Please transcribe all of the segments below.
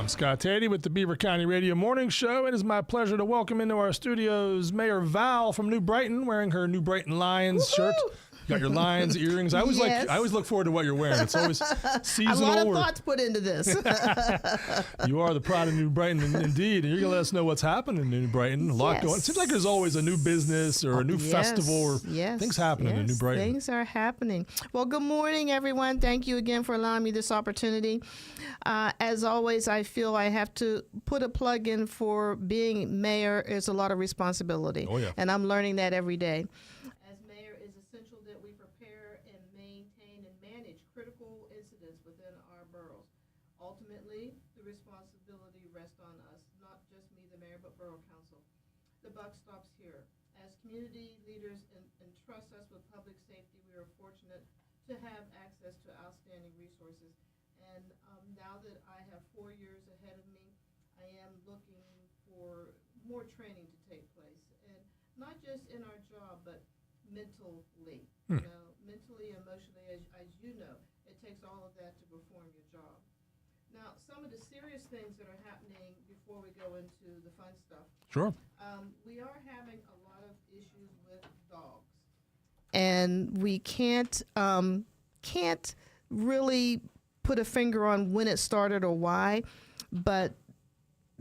I'm Scott Tady with the Beaver County Radio Morning Show. It is my pleasure to welcome into our studios Mayor Val from New Brighton, wearing her New Brighton Lions shirt. You got your Lions earrings. I always look forward to what you're wearing. It's always seasonal. A lot of thoughts put into this. You are the pride of New Brighton, indeed. And you're going to let us know what's happening in New Brighton. A lot going. It seems like there's always a new business or a new festival or things happening in New Brighton. Things are happening. Well, good morning, everyone. Thank you again for allowing me this opportunity. As always, I feel I have to put a plug in for being mayor. Is a lot of responsibility. Oh, yeah. And I'm learning that every day. As mayor, it's essential that we prepare and maintain and manage critical incidents within our boroughs. Ultimately, the responsibility rests on us, not just me, the mayor, but borough council. The buck stops here. As community leaders entrust us with public safety, we are fortunate to have access to outstanding resources. And now that I have 4 years ahead of me, I am looking for more training to take place. And not just in our job, but mentally. You know, mentally, emotionally, as you know, it takes all of that to perform your job. Now, some of the serious things that are happening before we go into the fun stuff. Sure. We are having a lot of issues with dogs. And we can't really put a finger on when it started or why, but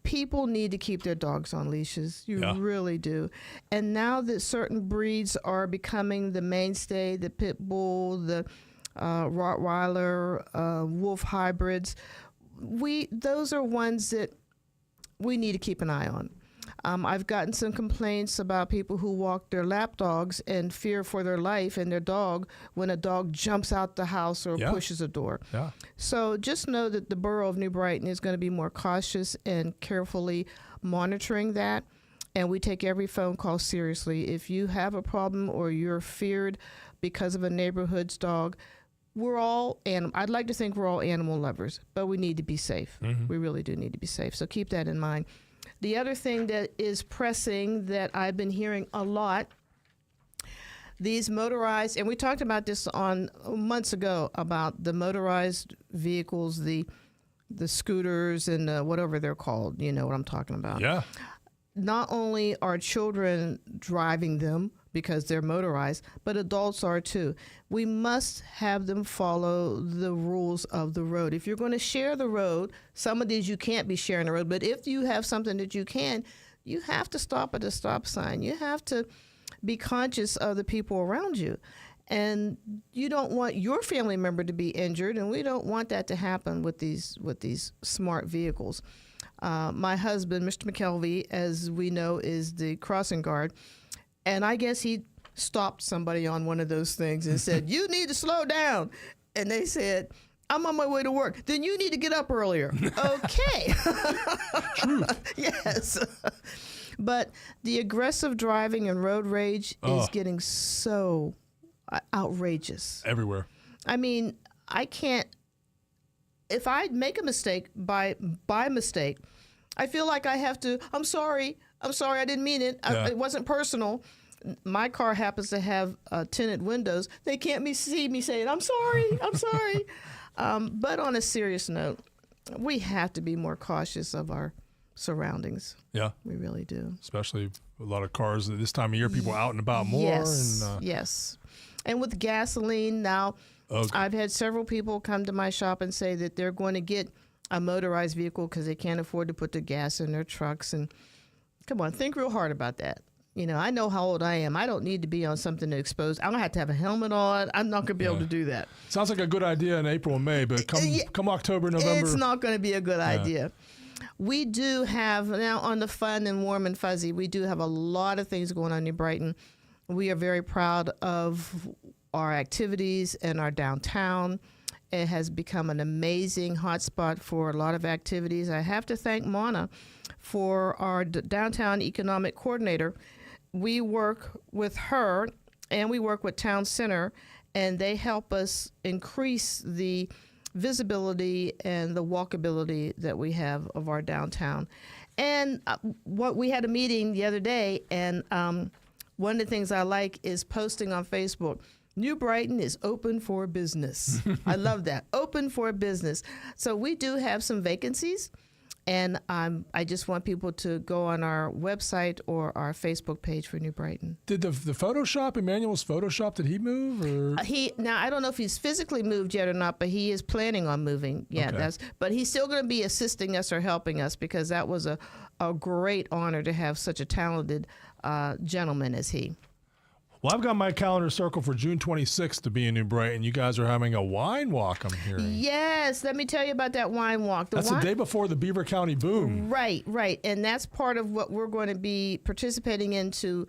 people need to keep their dogs on leashes. You really do. And now that certain breeds are becoming the mainstay, the pit bull, the Rottweiler, wolf hybrids, those are ones that we need to keep an eye on. I've gotten some complaints about people who walk their lap dogs and fear for their life and their dog when a dog jumps out the house or pushes a door. Yeah. So just know that the borough of New Brighton is going to be more cautious and carefully monitoring that. And we take every phone call seriously. If you have a problem or you're feared because of a neighborhood's dog, I'd like to think we're all animal lovers, but we need to be safe. Mm-hmm. We really do need to be safe. So keep that in mind. The other thing that is pressing that I've been hearing a lot, these motorized, and we talked about this on months ago about the motorized vehicles, the scooters and whatever they're called. You know what I'm talking about. Yeah. Not only are children driving them because they're motorized, but adults are too. We must have them follow the rules of the road. If you're going to share the road, some of these you can't be sharing the road, but if you have something that you can, you have to stop at a stop sign. You have to be conscious of the people around you. And you don't want your family member to be injured, and we don't want that to happen with these smart vehicles. My husband, Mr. McKelvey, as we know, is the crossing guard. And I guess he stopped somebody on one of those things and said, "You need to slow down." And they said, "I'm on my way to work." "Then you need to get up earlier." Okay. Truth. Yes. But the aggressive driving and road rage is getting so outrageous. Everywhere. I mean, I can't. If I make a mistake by mistake, I feel like I have to, I'm sorry, I didn't mean it. It wasn't personal. My car happens to have tinted windows. They can't see me saying, I'm sorry. But on a serious note, we have to be more cautious of our surroundings. Yeah. We really do. Especially a lot of cars at this time of year, people out and about more. Yes. And with gasoline now, I've had several people come to my shop and say that they're going to get a motorized vehicle because they can't afford to put the gas in their trucks. And come on, think real hard about that. You know, I know how old I am. I don't need to be on something to expose. I'm going to have a helmet on. I'm not going to be able to do that. Sounds like a good idea in April and May, but come October, November. It's not going to be a good idea. We do have, now on the fun and warm and fuzzy, we do have a lot of things going on in Brighton. We are very proud of our activities in our downtown. It has become an amazing hotspot for a lot of activities. I have to thank Mona for our downtown economic coordinator. We work with her and we work with Town Center, and they help us increase the visibility and the walkability that we have of our downtown. And we had a meeting the other day, and one of the things I like is posting on Facebook, New Brighton is open for business. I love that. Open for business. So we do have some vacancies. And I just want people to go on our website or our Facebook page for New Brighton. Did the Photoshop, Emmanuel's Photoshop, did he move? Or? Now, I don't know if he's physically moved yet or not, but he is planning on moving. Yeah, Okay. But he's still going to be assisting us or helping us, because that was a great honor to have such a talented gentleman as he. Well, I've got my calendar circled for June 26th to be in New Brighton. You guys are having a wine walk, I'm hearing. Yes, let me tell you about that wine walk. That's the day before the Beaver County boom. Right. And that's part of what we're going to be participating into.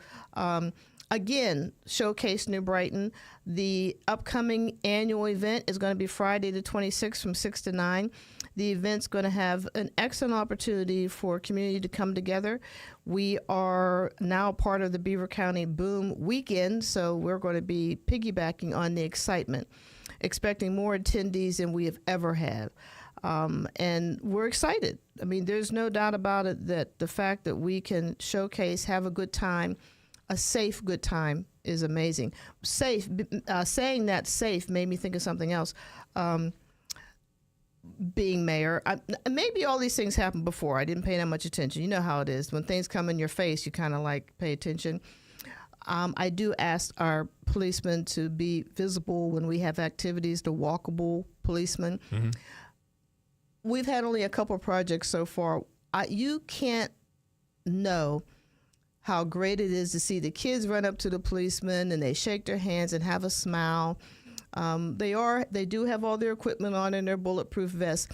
Again, Showcase New Brighton. The upcoming annual event is going to be Friday the 26th from 6 to 9. The event's going to have an excellent opportunity for community to come together. We are now part of the Beaver County Boom Weekend, so we're going to be piggybacking on the excitement, expecting more attendees than we have ever had. And we're excited. I mean, there's no doubt about it that the fact that we can showcase, have a good time, a safe good time, is amazing. Safe, saying that safe made me think of something else. Being mayor, maybe all these things happened before. I didn't pay that much attention. You know how it is. When things come in your face, you kind of like pay attention. I do ask our policemen to be visible when we have activities, the walkable policemen. Mm-hmm. We've had only a couple of projects so far. You can't know how great it is to see the kids run up to the policemen and they shake their hands and have a smile. They do have all their equipment on and their bulletproof vests,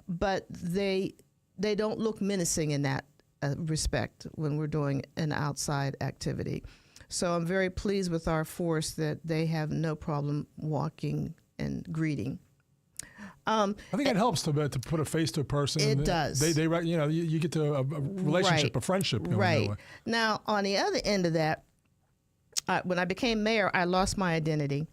but they don't look menacing in that respect when we're doing an outside activity. So I'm very pleased with our force that they have no problem walking and greeting. I think it helps to put a face to a person. It does. They you get to a relationship, a friendship. Right. Now, on the other end of that, when I became mayor, I lost my identity.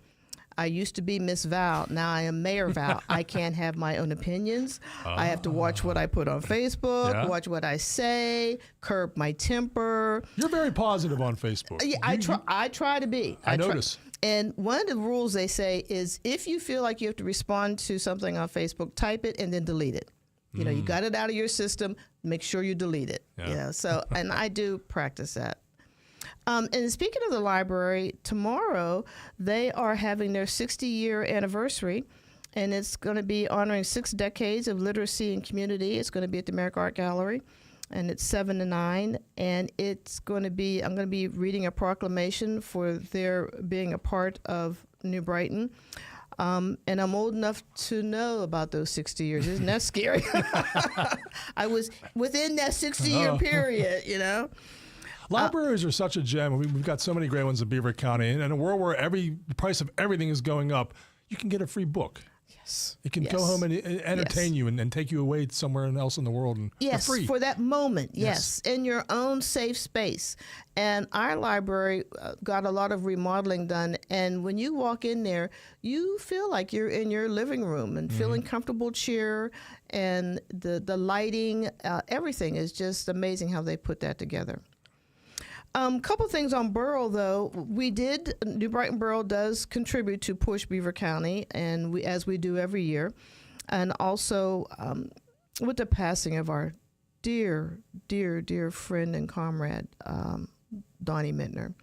I used to be Miss Val. Now I am Mayor Val. I can't have my own opinions. I have to watch what I put on Facebook, watch what I say, curb my temper. You're very positive on Facebook. Yeah, I try to be. I notice. And one of the rules they say is if you feel like you have to respond to something on Facebook, type it and then delete it. You know, you got it out of your system, make sure you delete it. Yeah. You know, so, and I do practice that. And speaking of the library, tomorrow they are having their 60-year anniversary, and it's going to be honoring 6 decades of literacy and community. It's going to be at the American Art Gallery, and it's 7 to 9. And it's going to be, I'm going to be reading a proclamation for their being a part of New Brighton. And I'm old enough to know about those 60 years. Isn't that scary? I was within that 60-year period, you know. Libraries are such a gem. We've got so many great ones in Beaver County. And in a world where the price of everything is going up, you can get a free book. Yes. It can go home and entertain you and take you away somewhere else in the world. And for free. For that moment. Yes. In your own safe space. And our library got a lot of remodeling done. And when you walk in there, you feel like you're in your living room and feeling comfortable cheer. And the lighting, everything is just amazing how they put that together. Couple things on Borough, though. New Brighton Borough does contribute to Push Beaver County, and as we do every year. And also, with the passing of our dear, dear, dear friend and comrade, Donnie Mittner,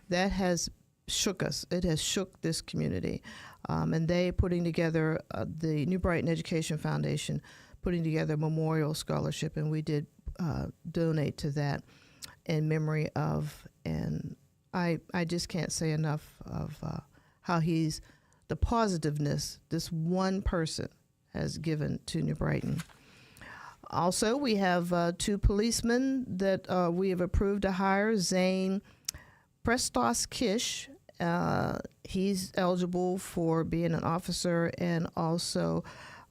that has shook us. It has shook this community. And they putting together the New Brighton Education Foundation, putting together a memorial scholarship, and we did donate to that in memory of, and I just can't say enough of how he's, the positiveness this one person has given to New Brighton. Also, we have 2 policemen that we have approved to hire. Zane Prestos Kish, he's eligible for being an officer, and also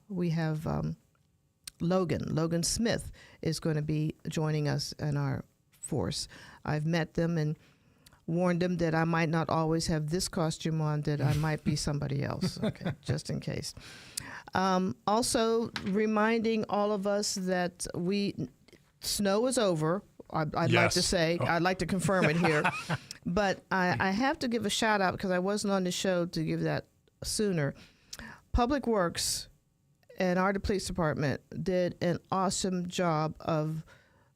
we have Logan Smith is going to be joining us in our force. I've met them and warned them that I might not always have this costume on, that I might be somebody else, okay, just in case. Also, reminding all of us that snow is over. I'd like to say, I'd like to confirm it here, but I have to give a shout out because I wasn't on the show to give that sooner. Public Works and our police department did an awesome job of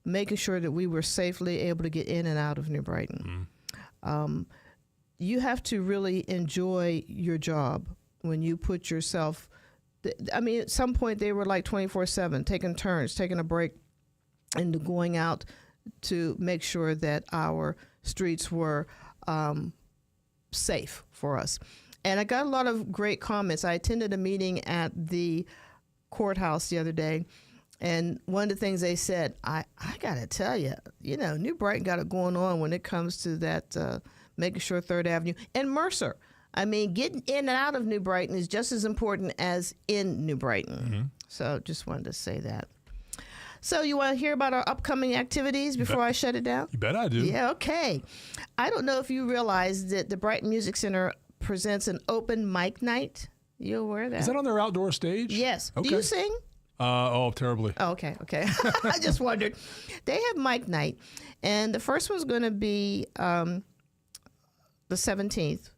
making sure that we were safely able to get in and out of New Brighton. You have to really enjoy your job when you put yourself, I mean, at some point they were like 24/7, taking turns, taking a break, and going out to make sure that our streets were safe for us. And I got a lot of great comments. I attended a meeting at the courthouse the other day, and one of the things they said, I got to tell you, New Brighton got it going on when it comes to that making sure 3rd Avenue and Mercer. I mean, getting in and out of New Brighton is just as important as in New Brighton. So just wanted to say that. So you want to hear about our upcoming activities before I shut it down? You bet I do. Yeah, okay. I don't know if you realize that the Brighton Music Center presents an open mic night. You aware of that? Is that on their outdoor stage? Yes. Okay. Do you sing? Terribly. Oh, okay. I just wondered. They have mic night, and the first one's going to be the 17th.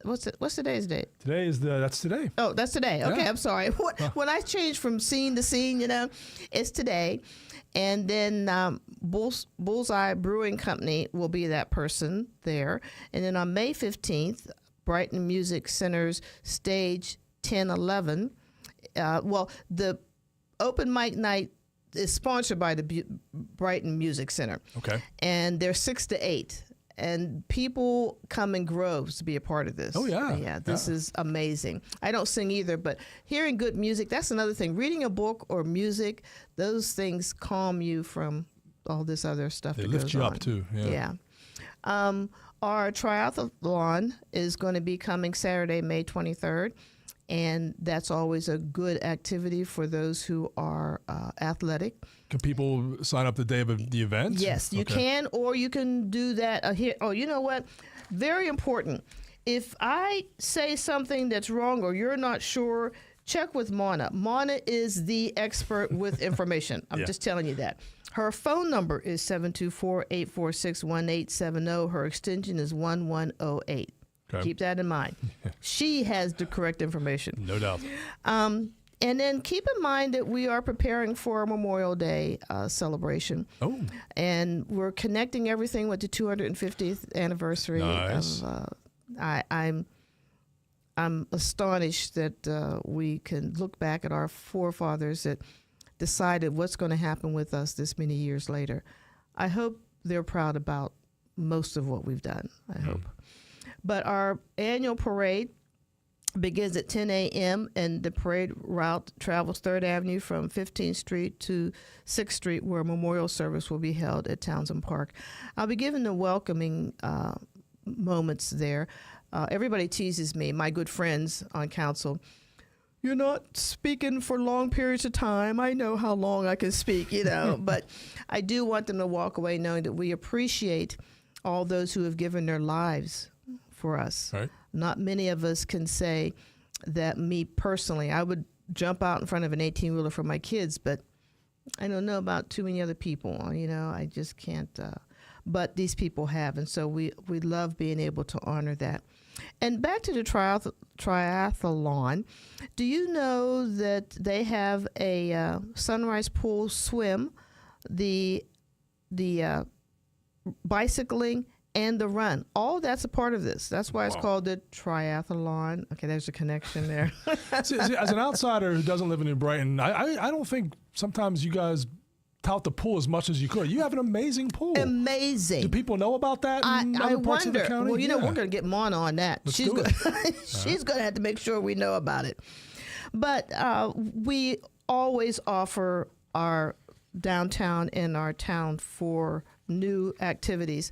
What's today's date? That's today. Oh, that's today. Okay, Yeah. I'm sorry. When I change from scene to scene, it's today. And then Bullseye Brewing Company will be that person there. And then on May 15th, Brighton Music Center's stage 1011. The open mic night is sponsored by the Brighton Music Center. Okay. And they're 6 to 8. And people come in groves to be a part of this. Oh, yeah. Yeah, this is amazing. I don't sing either, but hearing good music, that's another thing. Reading a book or music, those things calm you from all this other stuff that goes on. They lift you up, too. Yeah. Our triathlon is going to be coming Saturday, May 23rd. And that's always a good activity for those who are athletic. Can people sign up the day of the event? Yes, you can, or you can do that here. Oh, you know what? Very important. If I say something that's wrong or you're not sure, check with Mana. Mana is the expert with information. I'm just telling you that. Her phone number is 724-846-1870. Her extension is 1108. Okay. Keep that in mind. She has the correct information. No doubt. And then keep in mind that we are preparing for a Memorial Day celebration. Oh. And we're connecting everything with the 250th anniversary. Nice. I'm astonished that we can look back at our forefathers that decided what's going to happen with us this many years later. I hope they're proud about most of what we've done. I hope. But our annual parade begins at 10 a.m. and the parade route travels 3rd Avenue from 15th Street to 6th Street, where a memorial service will be held at Townsend Park. I'll be giving the welcoming moments there. Everybody teases me, my good friends on council. You're not speaking for long periods of time. I know how long I can speak, but I do want them to walk away knowing that we appreciate all those who have given their lives for us. Right. Not many of us can say that me personally, I would jump out in front of an 18-wheeler for my kids, but I don't know about too many other people. I just can't. But these people have, and so we love being able to honor that. And back to the triathlon, do you know that they have a sunrise pool swim, the bicycling, and the run? All that's a part of this. That's why it's called the triathlon. Okay, there's a connection there. See, as an outsider who doesn't live in New Brighton, I don't think sometimes you guys tout the pool as much as you could. You have an amazing pool. Amazing. Do people know about that in other parts of the county? Well, we're going to get Mona on that. She's going to have to make sure we know about it. But we always offer our downtown and our town for new activities.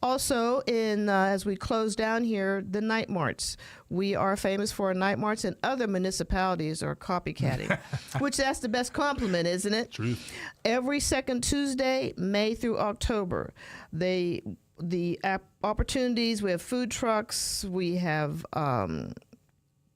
Also, as we close down here, the night marts. We are famous for our night marts, and other municipalities are copycatting, which that's the best compliment, isn't it? Truth. Every second Tuesday, May through October, the opportunities, we have food trucks, we have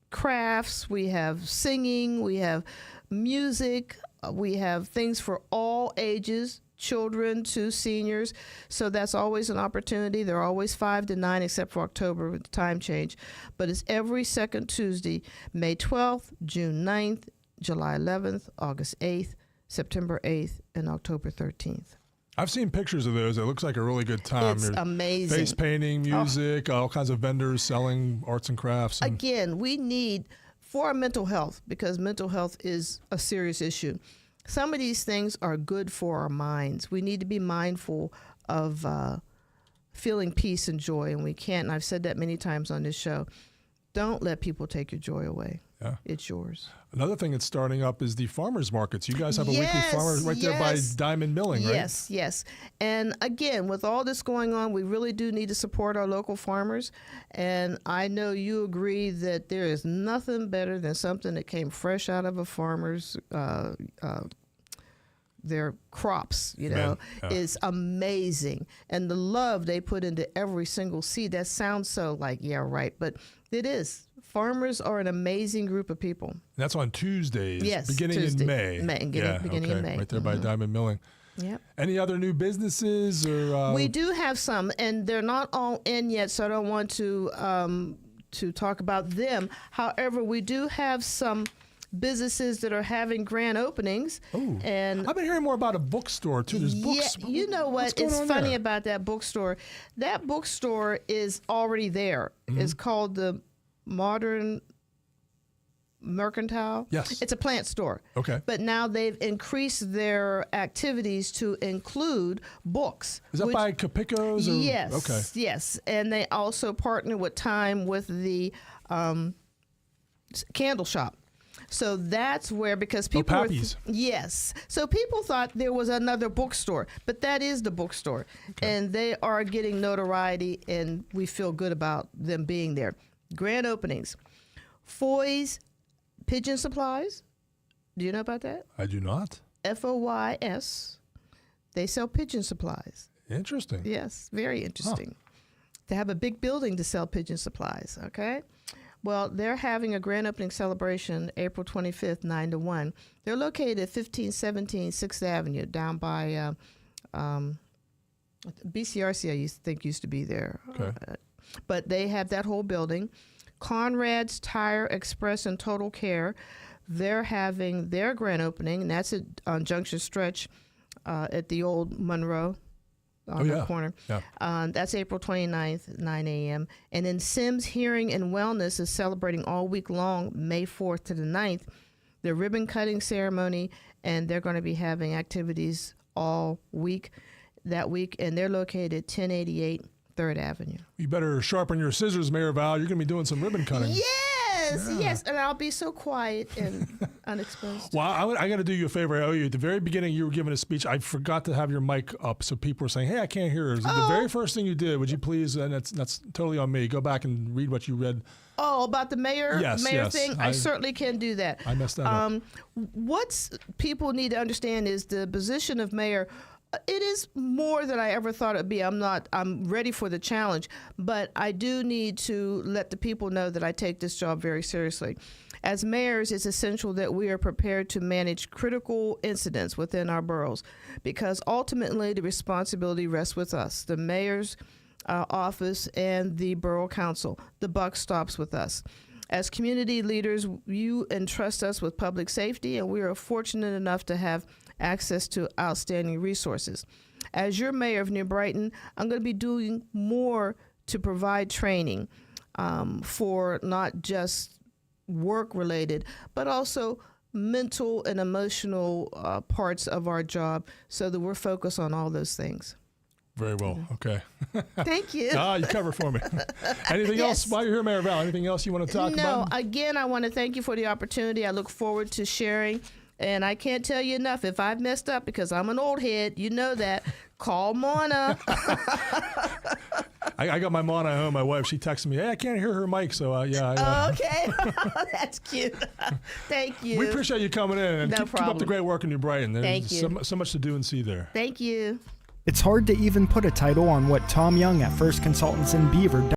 crafts, we have singing, we have music, we have things for all ages, children to seniors. So that's always an opportunity. They're always 5 to 9, except for October with the time change. But it's every second Tuesday, May 12th, June 9th, July 11th, August 8th, September 8th, and October 13th. I've seen pictures of those. It looks like a really good time. It's amazing. Face painting, music, all kinds of vendors selling arts and crafts. And again, we need, for our mental health, because mental health is a serious issue, some of these things are good for our minds. We need to be mindful of feeling peace and joy, and we can't, and I've said that many times on this show, don't let people take your joy away. Yeah. It's yours. Another thing that's starting up is the farmers markets. You guys have a weekly farmers right there by Diamond Milling, right? Yes. And again, with all this going on, we really do need to support our local farmers. And I know you agree that there is nothing better than something that came fresh out of a farmer's their crops, is amazing. And the love they put into every single seed, that sounds so like, yeah, right. But it is. Farmers are an amazing group of people. That's on Tuesdays, beginning Tuesday. in May. Beginning in May. Right there by Diamond Milling. Yep. Any other new businesses? Or we do have some, and they're not all in yet, so I don't want to talk about them. However, we do have some businesses that are having grand openings. Oh, and I've been hearing more about a bookstore too. There's books. Yeah, you know what? It's funny about that bookstore. That bookstore is already there. Mm-hmm. It's called the Modern Mercantile. Yes. It's a plant store. Okay. But now they've increased their activities to include books. Is that by Capico's? Yes. Okay. Yes. And they also partner with the candle shop. So that's where, because people so people thought there was another bookstore, but that is the bookstore. Okay. And they are getting notoriety, and we feel good about them being there. Grand openings. Foy's Pigeon Supplies. Do you know about that? I do not. FOYS. They sell pigeon supplies. Interesting. Yes, very interesting. They have a big building to sell pigeon supplies, okay? Well, they're having a grand opening celebration April 25th, 9 to 1. They're located at 1517 6th Avenue down by BCRC, I used to be there. Okay. But they have that whole building. Conrad's Tire Express and Total Care, they're having their grand opening, and that's on Junction Stretch at the old Monroe on the corner. Yeah. That's April 29th, 9 a.m. And then Sims Hearing and Wellness is celebrating all week long, May 4th to the 9th, the ribbon cutting ceremony, and they're going to be having activities all week that week, and they're located at 1088 3rd Avenue. You better sharpen your scissors, Mayor Val. You're going to be doing some ribbon cutting. Yes, and I'll be so quiet and unexposed. Well, I got to do you a favor. I owe you. At the very beginning, you were giving a speech. I forgot to have your mic up, so people were saying, "Hey, I can't hear her." The very first thing you did, would you please? And that's totally on me. Go back and read what you read. Oh, about the mayor thing? I certainly can do that. I messed that up. What people need to understand is the position of mayor. It is more than I ever thought it'd be. I'm ready for the challenge, but I do need to let the people know that I take this job very seriously. As mayors, it's essential that we are prepared to manage critical incidents within our boroughs, because ultimately the responsibility rests with us, the mayor's office and the borough council. The buck stops with us. As community leaders, you entrust us with public safety, and we are fortunate enough to have access to outstanding resources. As your mayor of New Brighton, I'm going to be doing more to provide training for not just work-related, but also mental and emotional parts of our job, so that we're focused on all those things. Very well. Okay. Thank you. You covered for me. Anything else while you're here, Mayor Val? Anything else you want to talk about? No. Again, I want to thank you for the opportunity. I look forward to sharing. And I can't tell you enough. If I've messed up, because I'm an old head, you know that, call Mona. I got my Mona at home. My wife, she texted me, "Hey, I can't hear her mic." So, Okay. That's cute. Thank you. We appreciate you coming in. And keep up the great work in New Brighton. There's Thank you. So much to do and see there. Thank you. It's hard to even put a title on what Tom Young at First Consultants in Beaver does.